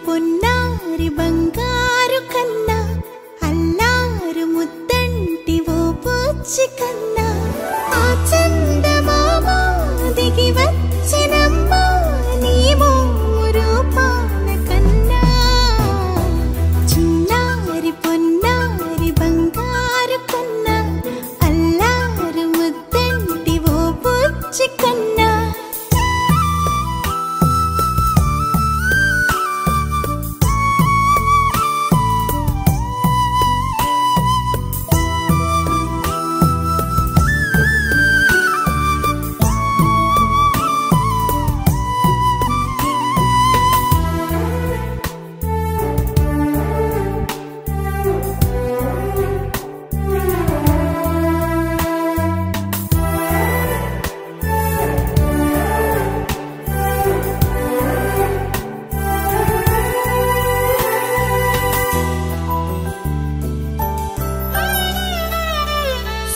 పొన్నారి బంగారు కన్నా అల్లారు ముద్దంటి ఓ పూచి కన్నా ఆ చందమామ దిగి వచ్చినమ్మా నీ రూపాన కన్నా చిన్నారి పొన్నారి బంగారు కన్నా అల్లారు ముద్దంటి ఓ పూచి కన్నా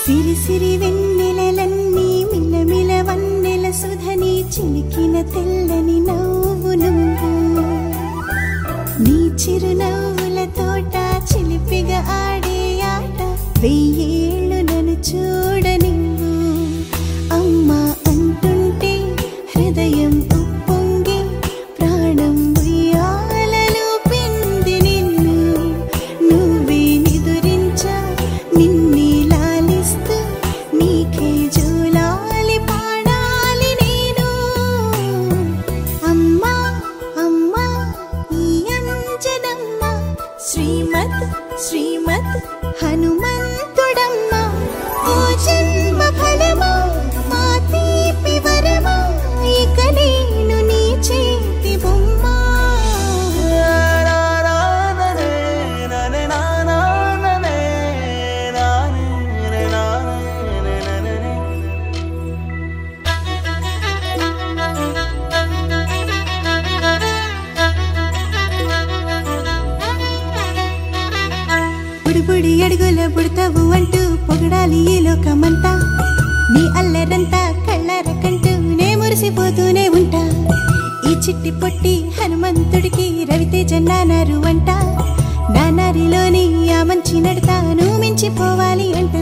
సిరి సిరి వెన్నెలలన్నీ మిలమిల వన్నెల సుధని చిలికిన తెల్లని నవ్వు నువ్వు నీ చిరునవ్వుల తోట చిలిపిగా ఆడే ఆట వెయ్యేళ్ళు నన్ను చూడ నువ్వు అమ్మా అంటుంటే హృదయం ఉప్పొంగి ప్రాణం ఉయ్యాలలో పిండి నిన్ను నువ్వే నిదురించా నిన్నే నీకే జూలాలి పాడాలి నేను అమ్మా అమ్మా ఈ అంజనమ్మ శ్రీమత్ శ్రీమత్ హనుమంతుడమ్మ ఓ జన్మ ఫలమా మా తీపి వరమా ఇక నేను నీ చేతి బొమ్మ బుడి అడుగుల బుడతావు అంటూ పొగడాలి ఈ లోకమంతా నీ అల్లరంతా కళ్ళారకంటూ నే మురిసిపోతూనే ఉంటా ఈ చిట్టి పొట్టి హనుమంతుడికి రవితేజ నానారు అంట నానారిలోని ఆ మంచి నడతా నువ్వు మించిపోవాలి అంట